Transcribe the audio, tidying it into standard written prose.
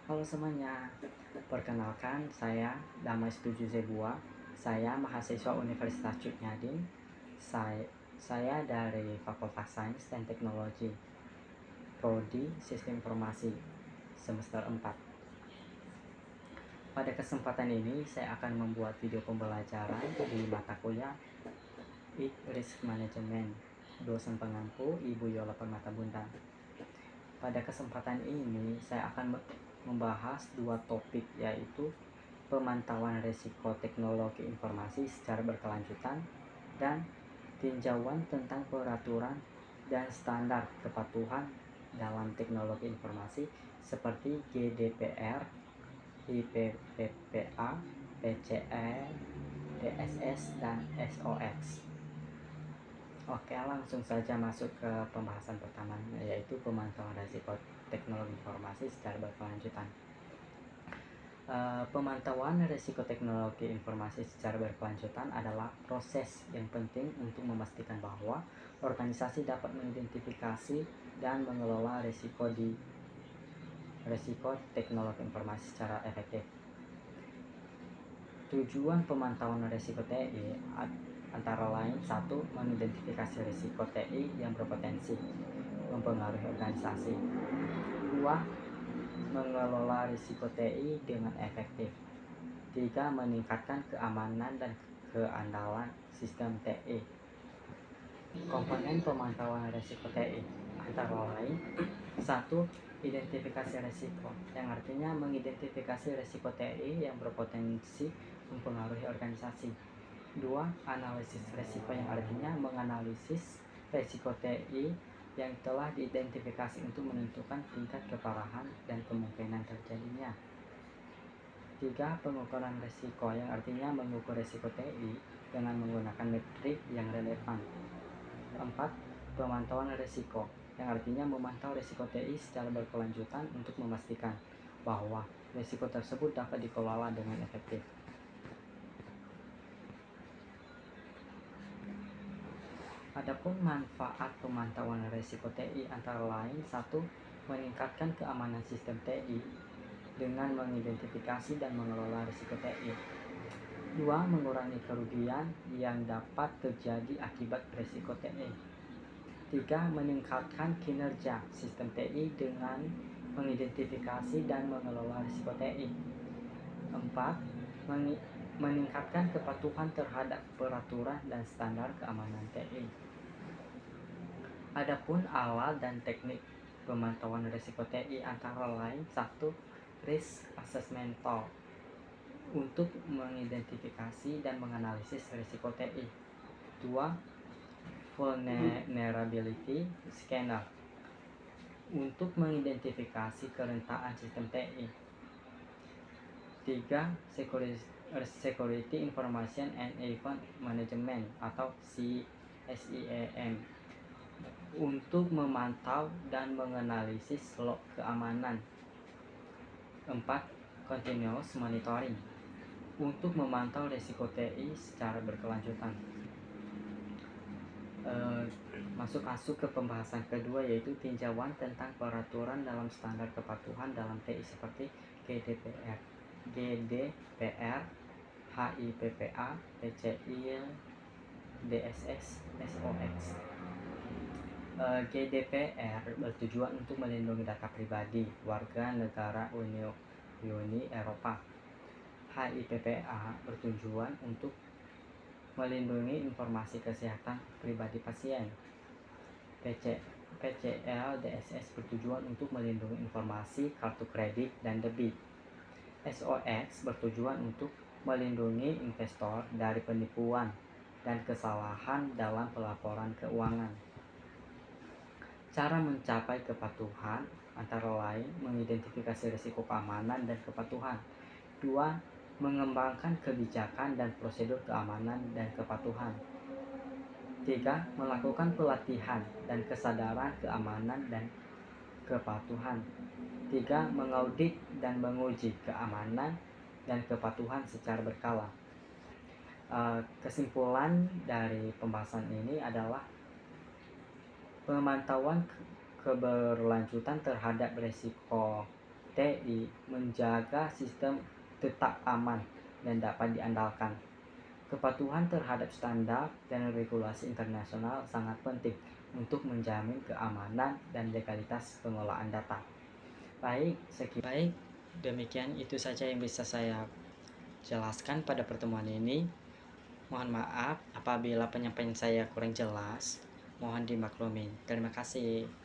Halo semuanya, perkenalkan saya Damai Setuju Zebua. Saya mahasiswa Universitas Cut Nyadin. Saya dari Fakultas Sains dan Teknologi, Prodi Sistem Informasi, semester 4. Pada kesempatan ini saya akan membuat video pembelajaran di mata kuliah Risk Management, dosen pengampu Ibu Yola Permatabunda. Pada kesempatan ini saya akan membahas dua topik, yaitu pemantauan risiko teknologi informasi secara berkelanjutan dan tinjauan tentang peraturan dan standar kepatuhan dalam teknologi informasi seperti GDPR, IPPPA, PCE, DSS, dan SOX. Oke, langsung saja masuk ke pembahasan pertama, yaitu pemantauan risiko teknologi informasi secara berkelanjutan. Pemantauan risiko teknologi informasi secara berkelanjutan adalah proses yang penting untuk memastikan bahwa organisasi dapat mengidentifikasi dan mengelola risiko teknologi informasi secara efektif. Tujuan pemantauan risiko TI antara lain: 1. Mengidentifikasi risiko TI yang berpotensi mempengaruhi organisasi. 2. Mengelola risiko TI dengan efektif. 3. Meningkatkan keamanan dan keandalan sistem TI. Komponen pemantauan risiko TI antara lain: 1. Identifikasi risiko, yang artinya mengidentifikasi risiko TI yang berpotensi mempengaruhi organisasi. 2. Analisis risiko, yang artinya menganalisis risiko TI yang telah diidentifikasi untuk menentukan tingkat keparahan dan kemungkinan terjadinya. 3. Pengukuran risiko, yang artinya mengukur risiko TI dengan menggunakan metrik yang relevan. 4. Pemantauan risiko, yang artinya memantau risiko TI secara berkelanjutan untuk memastikan bahwa risiko tersebut dapat dikelola dengan efektif. Adapun manfaat pemantauan risiko TI antara lain: 1. Meningkatkan keamanan sistem TI dengan mengidentifikasi dan mengelola risiko TI. 2. Mengurangi kerugian yang dapat terjadi akibat risiko TI. 3. Meningkatkan kinerja sistem TI dengan mengidentifikasi dan mengelola risiko TI. 4. Meningkatkan kepatuhan terhadap peraturan dan standar keamanan TI. Adapun alat dan teknik pemantauan risiko TI antara lain: 1. Risk assessment tool untuk mengidentifikasi dan menganalisis risiko TI. 2. Vulnerability scanner untuk mengidentifikasi kerentanan sistem TI. 3. Security Information and Event Management atau SIEM untuk memantau dan menganalisis log keamanan. 4. Continuous Monitoring untuk memantau risiko TI secara berkelanjutan. Masuk ke pembahasan kedua, yaitu tinjauan tentang peraturan dalam standar kepatuhan dalam TI seperti GDPR, HIPPA, PCI, DSS, SOX. GDPR bertujuan untuk melindungi data pribadi warga negara Uni Eropa. HIPPA bertujuan untuk melindungi informasi kesehatan pribadi pasien. PCL DSS bertujuan untuk melindungi informasi kartu kredit dan debit. SOX bertujuan untuk melindungi investor dari penipuan dan kesalahan dalam pelaporan keuangan. Cara mencapai kepatuhan antara lain: mengidentifikasi risiko keamanan dan kepatuhan. 2. Mengembangkan kebijakan dan prosedur keamanan dan kepatuhan. 3. Melakukan pelatihan dan kesadaran keamanan dan kepatuhan. 3. Mengaudit dan menguji keamanan dan kepatuhan secara berkala. Kesimpulan dari pembahasan ini adalah pemantauan keberlanjutan terhadap risiko TI menjaga sistem tetap aman dan dapat diandalkan. Kepatuhan terhadap standar dan regulasi internasional sangat penting untuk menjamin keamanan dan legalitas pengelolaan data. Baik, demikian itu saja yang bisa saya jelaskan pada pertemuan ini. Mohon maaf apabila penyampaian saya kurang jelas, mohon dimaklumi. Terima kasih.